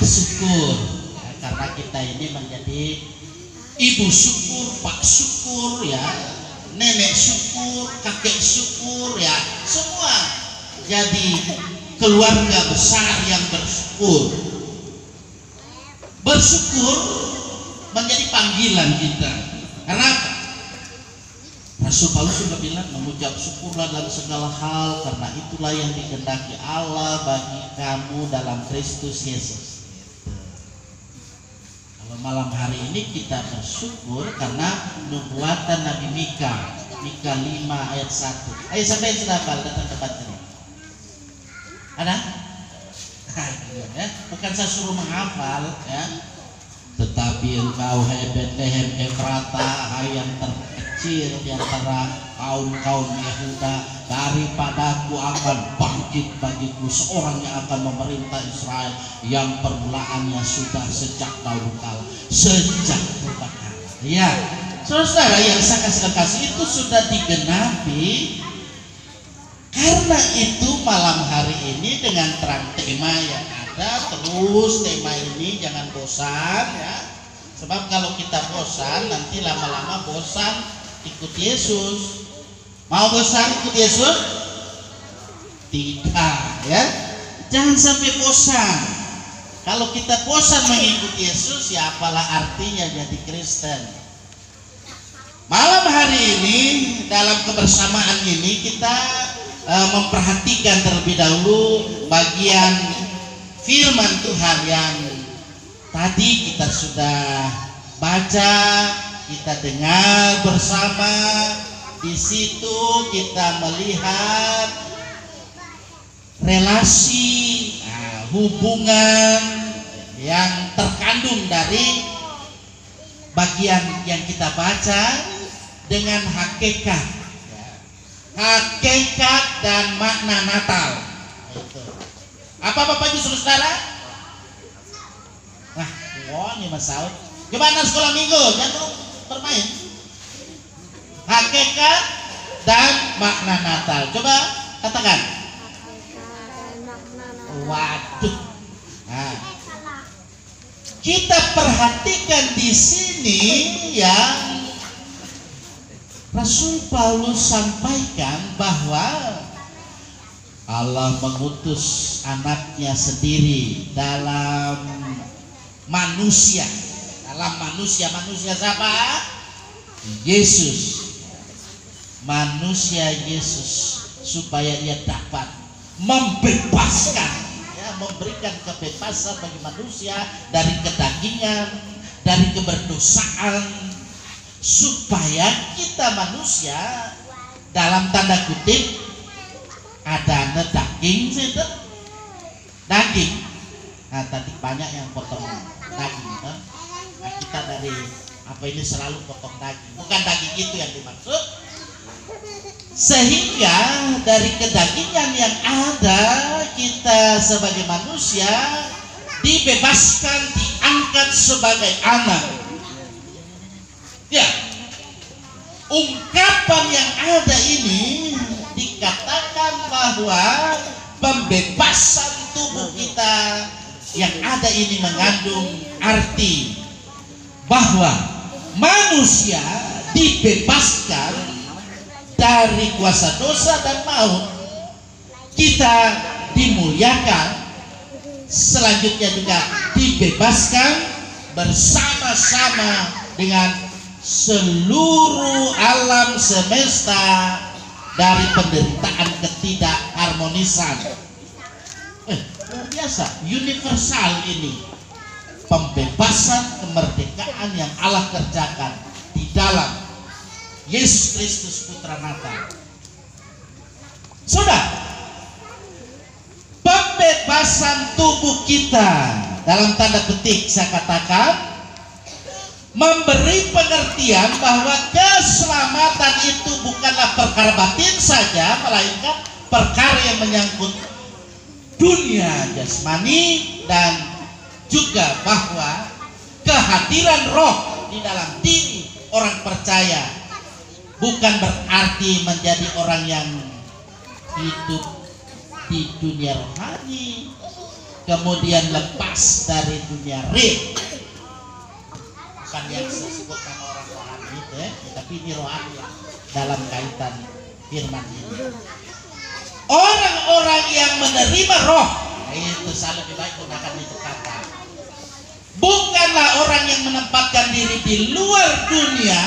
syukur ya, karena kita ini menjadi ibu syukur, pak syukur ya, nenek syukur, kakek syukur ya, semua jadi keluarga besar yang bersyukur. Bersyukur menjadi panggilan kita. Karena apa? Rasul Paulus sudah bilang, mengucap syukurlah dalam segala hal, karena itulah yang dikehendaki Allah bagi kamu dalam Kristus Yesus. Kalau malam hari ini kita bersyukur karena nubuatan Nabi Mika 5 ayat 1. Ayo sampai yang sudah hafal datang tempat ini. Ada? Ya, bukan saya suruh menghafal ya. Tetapi engkau hai Betlehem Efrata, hai yang terkecil di antara kaum-kaum Yehuda, daripadaku akan bangkit bagiku seorang yang akan memerintah Israel, yang permulaannya sudah sejak dahulu kala, sejak purbakala. Ya, saudara yang saya kasih itu sudah digenapi. Karena itu malam hari ini dengan terang tema yang ada, terus tema ini jangan bosan ya. Sebab kalau kita bosan nanti lama-lama bosan ikut Yesus. Mau bosan ikut Yesus? Tidak ya. Jangan sampai bosan. Kalau kita bosan mengikuti Yesus, ya apalah artinya jadi Kristen. Malam hari ini dalam kebersamaan ini kita memperhatikan terlebih dahulu bagian firman Tuhan yang tadi kita sudah baca, kita dengar bersama. Di situ kita melihat relasi, hubungan yang terkandung dari bagian yang kita baca dengan hakikat dan makna Natal. Apa Bapak Ibu Saudara? Wah, ini Mas Saud. Gimana sekolah minggu? Jangan bermain. Hakikat dan makna Natal. Coba katakan. Waduh. Nah, kita perhatikan di sini yang Rasul Paulus sampaikan bahwa Allah mengutus anaknya sendiri dalam manusia. Dalam manusia siapa? Yesus. Manusia Yesus, supaya ia dapat membebaskan ya, memberikan kebebasan bagi manusia dari kedagingan, dari keberdosaan, supaya kita manusia dalam tanda kutip ada daging itu daging. Nah tadi banyak yang potong daging kan? Nah, kita dari apa ini selalu potong daging, bukan daging itu yang dimaksud. Sehingga dari kedagingan yang ada, kita sebagai manusia dibebaskan, diangkat sebagai anak. Ya, ungkapan yang ada ini dikatakan bahwa pembebasan tubuh kita yang ada ini mengandung arti bahwa manusia dibebaskan dari kuasa dosa dan maut. Kita dimuliakan, selanjutnya juga dibebaskan bersama-sama dengan seluruh alam semesta dari penderitaan ketidakharmonisan. Luar biasa, universal ini. Pembebasan, kemerdekaan yang Allah kerjakan di dalam Yesus Kristus Putra Natal. Saudara, pembebasan tubuh kita dalam tanda petik saya katakan memberi pengertian bahwa keselamatan itu bukanlah perkara batin saja, melainkan perkara yang menyangkut dunia jasmani, dan juga bahwa kehadiran roh di dalam diri orang percaya bukan berarti menjadi orang yang hidup di dunia rohani, kemudian lepas dari dunia real. Bukan yang disebutkan orang rohani itu ya, tapi ini rohani dalam kaitan firman ini. Orang-orang yang menerima roh, itu saya lebih baik gunakan itu kata, bukanlah orang yang menempatkan diri di luar dunia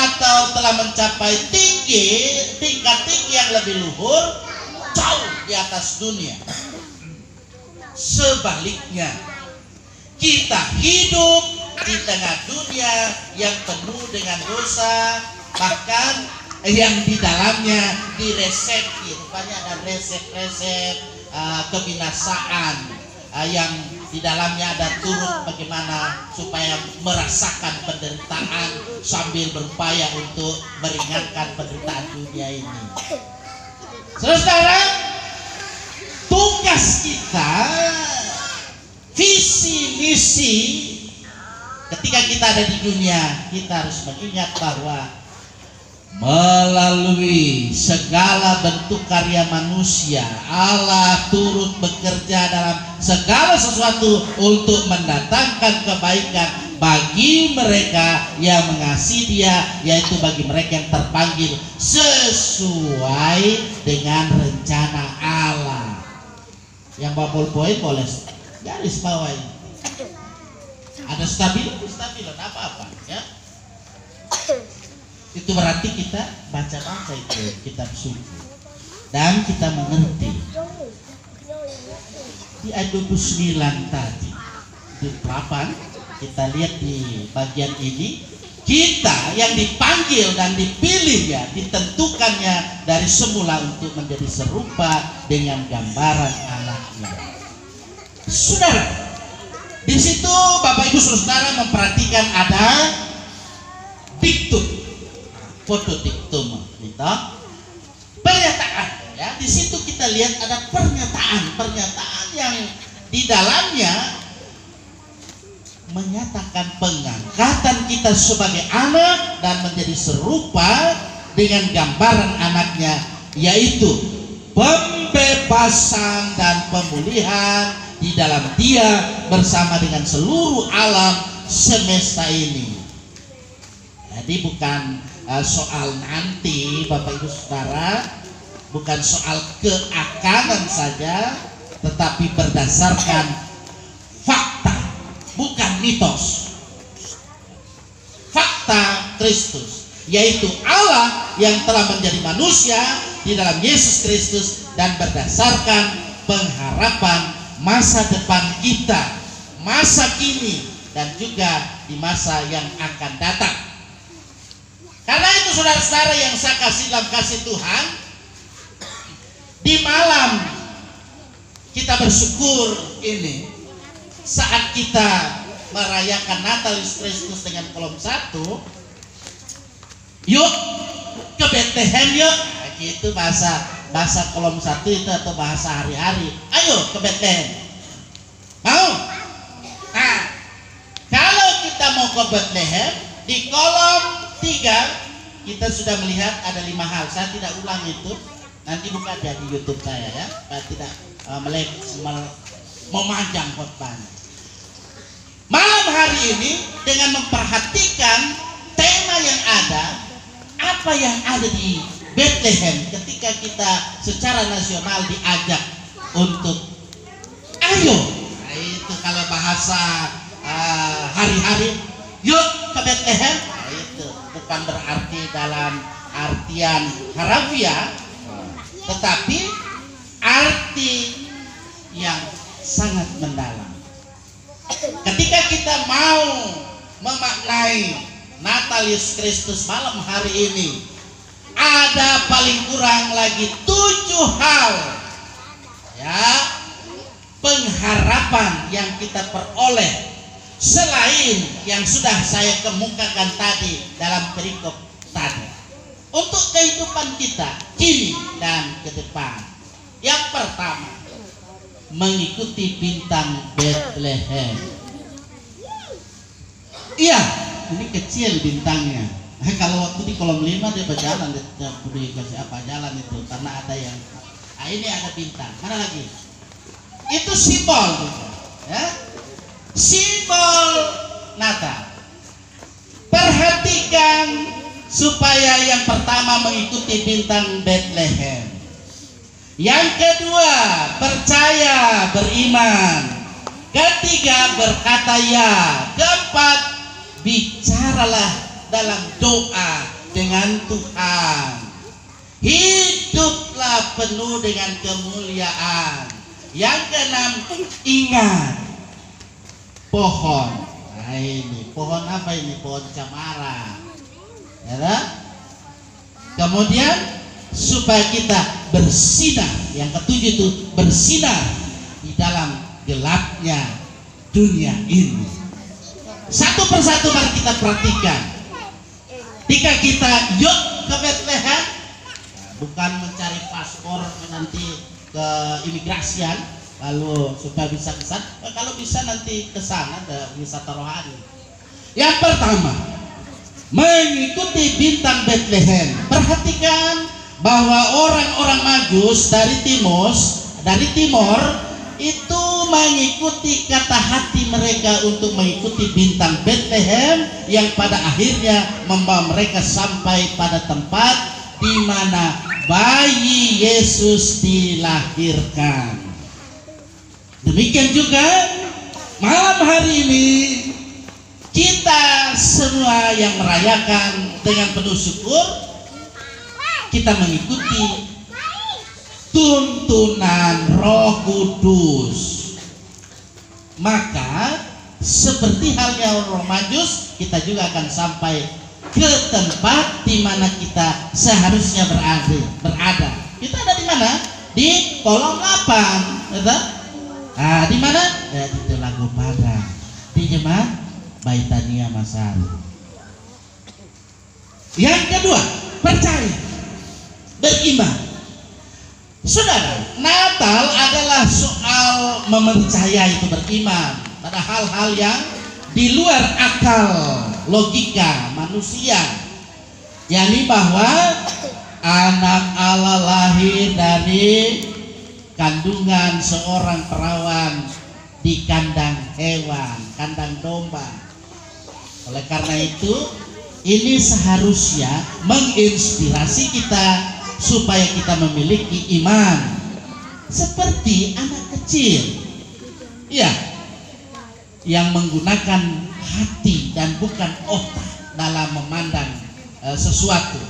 atau telah mencapai tingkat tinggi yang lebih luhur, jauh di atas dunia. Sebaliknya, kita hidup di tengah dunia yang penuh dengan dosa, bahkan yang di dalamnya diresepi, rupanya ada resep-resep kebinasaan, yang di dalamnya ada turut bagaimana supaya merasakan penderitaan sambil berupaya untuk meringankan penderitaan dunia ini. Saudara, tugas kita, visi misi ketika kita ada di dunia, kita harus mengingat bahwa melalui segala bentuk karya manusia, Allah turut bekerja dalam segala sesuatu untuk mendatangkan kebaikan bagi mereka yang mengasihi Dia, yaitu bagi mereka yang terpanggil sesuai dengan rencana Allah. Yang ballpoint boleh garis bawahi. Ada stabilan apa-apa ya. Itu berarti kita baca-baca itu kitab suci dan kita mengerti. Di ayat 29 tadi, di 8 kita lihat di bagian ini, kita yang dipanggil dan dipilih ya, ditentukannya dari semula untuk menjadi serupa dengan gambaran anaknya. Saudara, di situ Bapak Ibu Saudara memperhatikan ada diktum, foto diktum itu pernyataan ya. Di situ kita lihat ada pernyataan yang di dalamnya menyatakan pengangkatan kita sebagai anak dan menjadi serupa dengan gambaran anaknya, yaitu pembebasan dan pemulihan di dalam Dia bersama dengan seluruh alam semesta ini. Jadi bukan soal nanti Bapak Ibu Saudara, bukan soal keakanan saja, tetapi berdasarkan fakta, bukan mitos. Fakta Kristus, yaitu Allah yang telah menjadi manusia di dalam Yesus Kristus, dan berdasarkan pengharapan masa depan kita, masa kini, dan juga di masa yang akan datang. Karena itu saudara-saudara yang saya kasih dalam kasih Tuhan, di malam kita bersyukur ini, saat kita merayakan Natal Yesus Kristus dengan kolom 1, yuk ke Bethlehem yuk. Nah, gitu bahasa kolom 1 itu, atau bahasa hari-hari. Ayo ke Bethlehem. Mau? Nah, kalau kita mau ke Bethlehem, di kolom 3 kita sudah melihat ada 5 hal. Saya tidak ulang itu, nanti buka aja di YouTube saya ya, saya tidak memanjang khotbahnya. Malam hari ini dengan memperhatikan tema yang ada, apa yang ada di Bethlehem, ketika kita secara nasional diajak untuk ayo, nah itu kalau bahasa hari-hari, yuk ke Bethlehem. Nah, itu bukan berarti dalam artian harafiah, tetapi arti yang sangat mendalam. Ketika kita mau memaknai Natal Yesus Kristus malam hari ini, ada paling kurang lagi 7 hal ya, pengharapan yang kita peroleh selain yang sudah saya kemukakan tadi dalam perikop tadi, untuk kehidupan kita kini dan ke depan. Yang pertama, mengikuti bintang Bethlehem. Iya, ini kecil bintangnya. Kalau waktu di kolom 5 dia berjalan, dia dikasih apa jalan itu, karena ada yang ini ada bintang. Mana lagi? Itu simbol. Ya, simbol Natal. Perhatikan supaya yang pertama mengikuti bintang Bethlehem. Yang kedua, percaya, beriman. Ketiga, berkata ya. Keempat, bicaralah dalam doa dengan Tuhan. Hiduplah penuh dengan kemuliaan. Yang keenam, ingat pohon. Nah, ini pohon apa ini? Pohon cemara. Ya, kemudian supaya kita bersinar. Yang ketujuh itu bersinar di dalam gelapnya dunia ini. Satu persatu mari kita perhatikan. Ketika kita yuk ke Bethlehem, bukan mencari paspor nanti ke imigrasian lalu supaya bisa kesan. Kalau bisa nanti ke sana ada wisata rohani. Yang pertama, mengikuti bintang Bethlehem. Perhatikan bahwa orang-orang Majus dari timur itu mengikuti kata hati mereka untuk mengikuti bintang Bethlehem yang pada akhirnya membawa mereka sampai pada tempat di mana bayi Yesus dilahirkan. Demikian juga malam hari ini kita semua yang merayakan dengan penuh syukur, kita mengikuti tuntunan Roh Kudus. Maka seperti halnya orang Majus, kita juga akan sampai ke tempat di mana kita seharusnya berada. Kita ada di mana? Di kolom 8, betul? Nah, di mana? Ya, di Telaga Padang, di Jemaat Baitania Masar. Yang kedua, percaya, beriman. Saudara, Natal adalah soal mempercayai itu beriman pada hal-hal yang di luar akal logika manusia, yakni bahwa anak Allah lahir dari kandungan seorang perawan di kandang hewan, kandang domba. Oleh karena itu, ini seharusnya menginspirasi kita supaya kita memiliki iman seperti anak kecil, ya, yang menggunakan hati dan bukan otak dalam memandang sesuatu.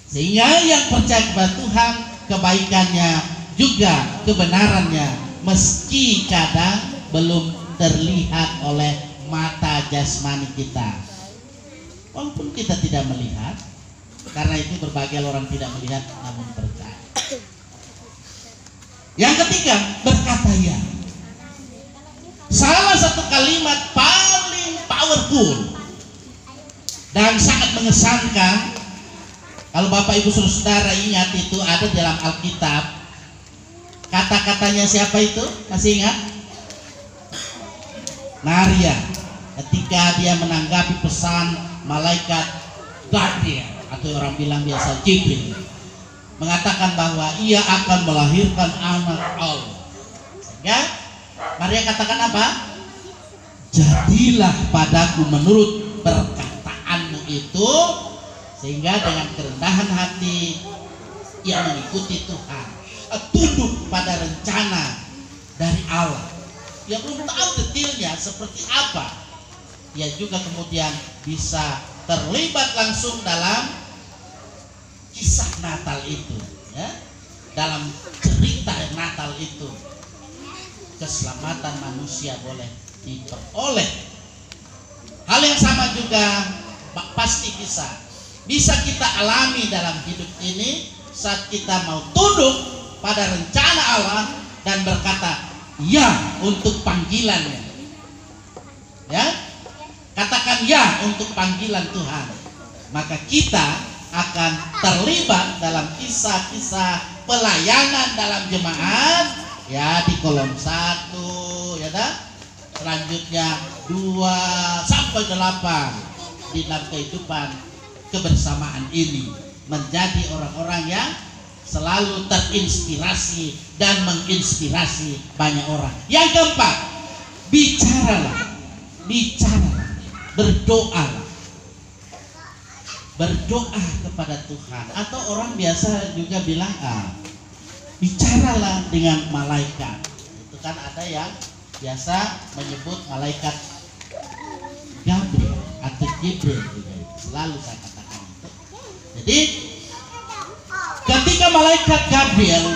Sehingga yang percaya kepada Tuhan, kebaikannya juga kebenarannya, meski kadang belum terlihat oleh mata jasmani kita, walaupun kita tidak melihat. Karena itu berbagai orang tidak melihat namun percaya. Yang ketiga, berkata ya. Salah satu kalimat paling powerful dan sangat mengesankan, kalau Bapak Ibu Saudara ingat, itu ada dalam Alkitab. Kata-katanya siapa itu? Masih ingat? Maria, ketika dia menanggapi pesan malaikat Gabriel, atau orang bilang biasa Jibril, mengatakan bahwa ia akan melahirkan anak Allah. Sehingga Maria katakan apa? Jadilah padaku menurut perkataanmu itu. Sehingga dengan kerendahan hati ia mengikuti Tuhan, tunduk pada rencana dari Allah. Dia belum tahu detailnya seperti apa. Ia juga kemudian bisa terlibat langsung dalam kisah Natal itu, ya, dalam cerita Natal itu. Keselamatan manusia boleh diperoleh. Hal yang sama juga pasti bisa kita alami dalam hidup ini saat kita mau tunduk pada rencana Allah dan berkata ya untuk panggilannya, ya. Katakan ya untuk panggilan Tuhan, maka kita akan terlibat dalam kisah-kisah pelayanan dalam jemaat, ya, di kolom 1, ya dah. Selanjutnya 2 sampai 8 di dalam kehidupan kebersamaan ini, menjadi orang-orang yang selalu terinspirasi dan menginspirasi banyak orang. Yang keempat, bicaralah, berdoalah. Berdoa kepada Tuhan, atau orang biasa juga bilang bicaralah dengan malaikat. Itu kan ada yang biasa menyebut malaikat Gabriel atau Jibril juga. Selalu saya katakan itu. Jadi ketika malaikat Gabriel,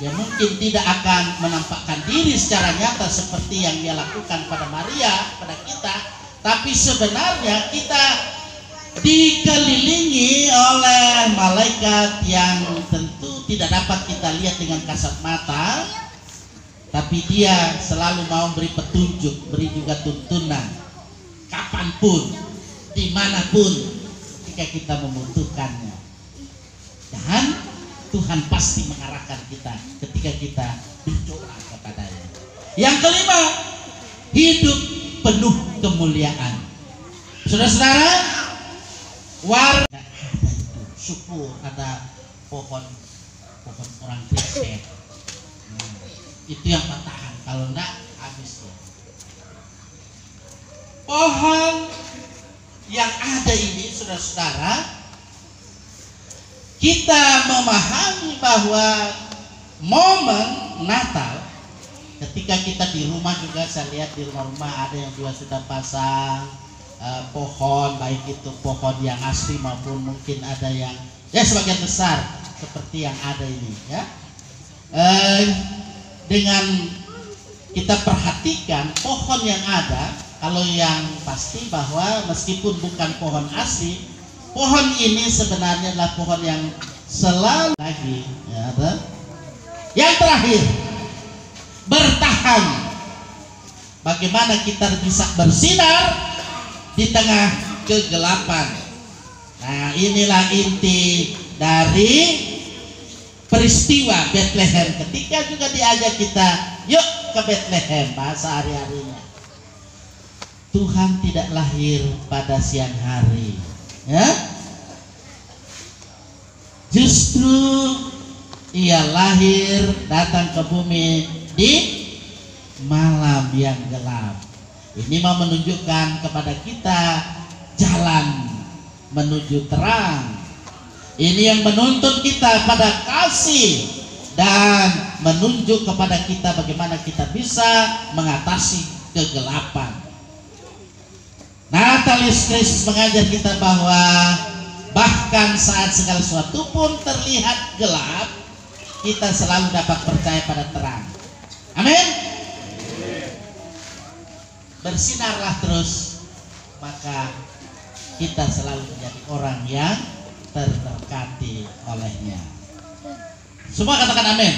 dia mungkin tidak akan menampakkan diri secara nyata seperti yang dia lakukan pada Maria, pada kita, tapi sebenarnya kita dikelilingi oleh malaikat yang tentu tidak dapat kita lihat dengan kasat mata, tapi dia selalu mau beri petunjuk, beri juga tuntunan kapanpun, dimanapun ketika kita membutuhkannya. Dan Tuhan pasti mengarahkan kita ketika kita berdoa kepadanya. Yang kelima, hidup penuh kemuliaan. Saudara-saudara, warga ada itu, syukur ada pohon orang Kristen. Itu yang bertahan, kalau enggak habis ya. Pohon yang ada ini, saudara-saudara, kita memahami bahwa momen Natal, ketika kita di rumah juga, saya lihat di rumah-rumah ada yang juga sudah pasang pohon, baik itu pohon yang asli maupun mungkin ada yang ya sebagian besar seperti yang ada ini ya. Dengan kita perhatikan pohon yang ada, kalau yang pasti bahwa meskipun bukan pohon asli, pohon ini sebenarnya adalah pohon yang selalu lagi ya, yang terakhir, bertahan. Bagaimana kita bisa bersinar di tengah kegelapan. Nah, inilah inti dari peristiwa Bethlehem. Ketika juga diajak kita, yuk ke Bethlehem, bahasa hari-harinya. Tuhan tidak lahir pada siang hari, ya. Justru ia lahir, datang ke bumi di malam yang gelap. Ini mau menunjukkan kepada kita jalan menuju terang. Ini yang menuntut kita pada kasih dan menunjuk kepada kita bagaimana kita bisa mengatasi kegelapan. Natalis Kristus mengajar kita bahwa bahkan saat segala sesuatu pun terlihat gelap, kita selalu dapat percaya pada terang. Amin. Bersinarlah terus, maka kita selalu menjadi orang yang terberkati olehnya. Semua katakan amin.